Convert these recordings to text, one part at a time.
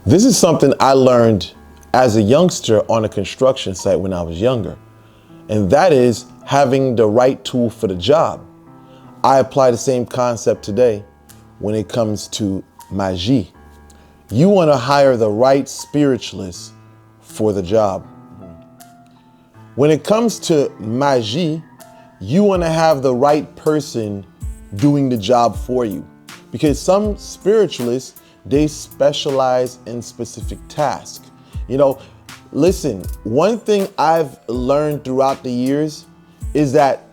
This is something I learned as a youngster on a construction site when I was younger, and that is having the right tool for the job. I apply the same concept today when it comes to magie. You want to hire the right spiritualist for the job. When it comes to magie, you want to have the right person doing the job for you, because some spiritualists, they specialize in specific tasks. Listen, one thing I've learned throughout the years is that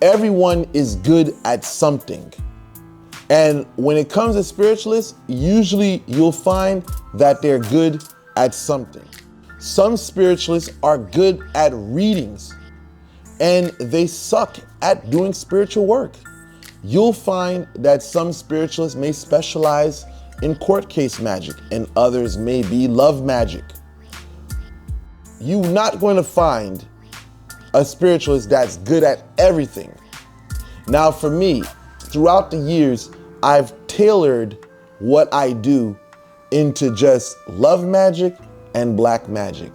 everyone is good at something. And when it comes to spiritualists, usually you'll find that they're good at something. Some spiritualists are good at readings and they suck at doing spiritual work. You'll find that some spiritualists may specialize in court case magic and others may be love magic. You're not going to find a spiritualist that's good at everything. Now, for me, throughout the years, I've tailored what I do into just love magic and black magic.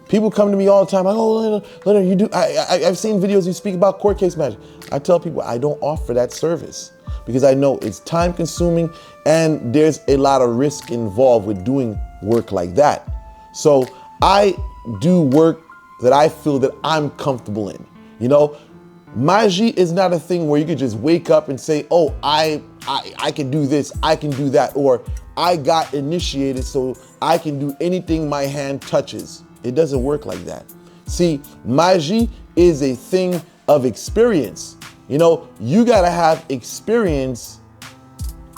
People come to me all the time, like, oh, Leonard, you do. I've seen videos you speak about court case magic. I tell people I don't offer that service because I know it's time consuming and there's a lot of risk involved with doing work like that. So I do work that I feel that I'm comfortable in. Magie is not a thing where you could just wake up and say, oh, I can do this, I can do that, or I got initiated so I can do anything my hand touches. It doesn't work like that. See, magie is a thing of experience. You gotta have experience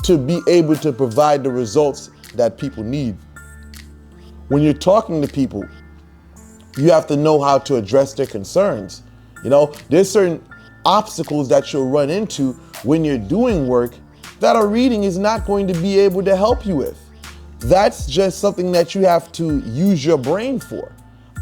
to be able to provide the results that people need. When you're talking to people, you have to know how to address their concerns. There's certain obstacles that you'll run into when you're doing work that a reading is not going to be able to help you with. That's just something that you have to use your brain for.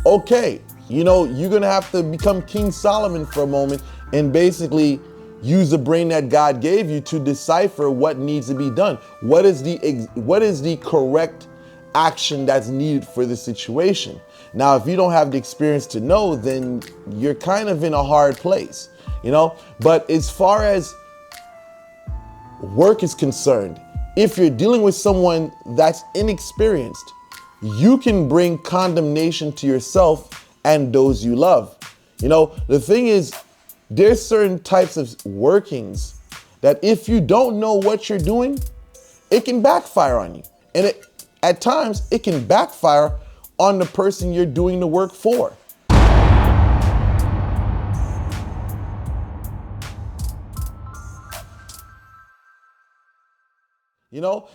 Okay, you're gonna have to become King Solomon for a moment and basically use the brain that God gave you to decipher what needs to be done. What is the correct action that's needed for the situation? Now, if you don't have the experience to know, then you're kind of in a hard place, But as far as work is concerned, if you're dealing with someone that's inexperienced, you can bring condemnation to yourself and those you love. The thing is, there's certain types of workings that if you don't know what you're doing, it can backfire on you. And at times, it can backfire on the person you're doing the work for.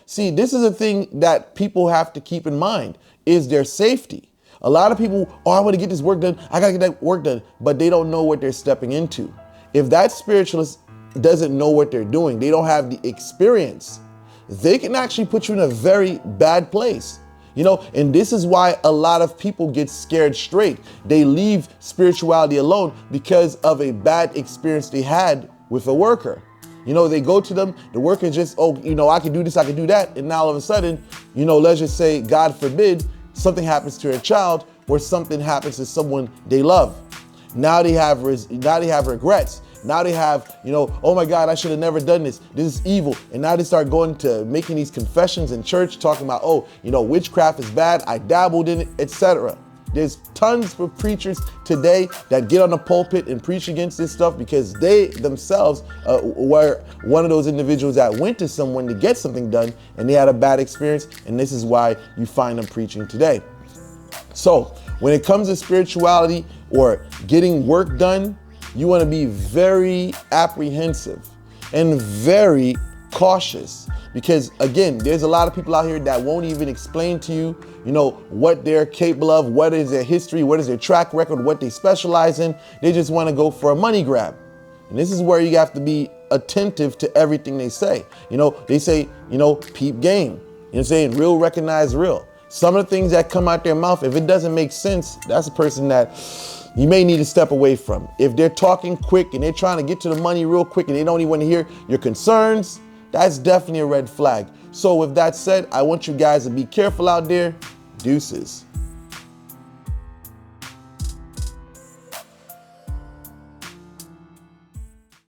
See, this is a thing that people have to keep in mind, is their safety. A lot of people, I want to get this work done, I gotta get that work done, but they don't know what they're stepping into. If that spiritualist doesn't know what they're doing, they don't have the experience, they can actually put you in a very bad place. And this is why a lot of people get scared straight. They leave spirituality alone because of a bad experience they had with a worker. They go to them, the worker just, I can do this, I can do that. And now all of a sudden, let's just say, God forbid, something happens to a child or something happens to someone they love. Now they have regrets. Now they have, oh my God, I should have never done this. This is evil. And now they start going to making these confessions in church, talking about, witchcraft is bad, I dabbled in it, etc. There's tons of preachers today that get on the pulpit and preach against this stuff because they themselves were one of those individuals that went to someone to get something done and they had a bad experience. And this is why you find them preaching today. So when it comes to spirituality or getting work done, you want to be very apprehensive and very cautious because, again, there's a lot of people out here that won't even explain to you, what they're capable of, what is their history, what is their track record, what they specialize in. They just want to go for a money grab. And this is where you have to be attentive to everything they say. They say, peep game. Saying real recognize real. Some of the things that come out their mouth, if it doesn't make sense, that's a person that you may need to step away from. If they're talking quick and they're trying to get to the money real quick and they don't even want to hear your concerns, that's definitely a red flag. So with that said, I want you guys to be careful out there. Deuces.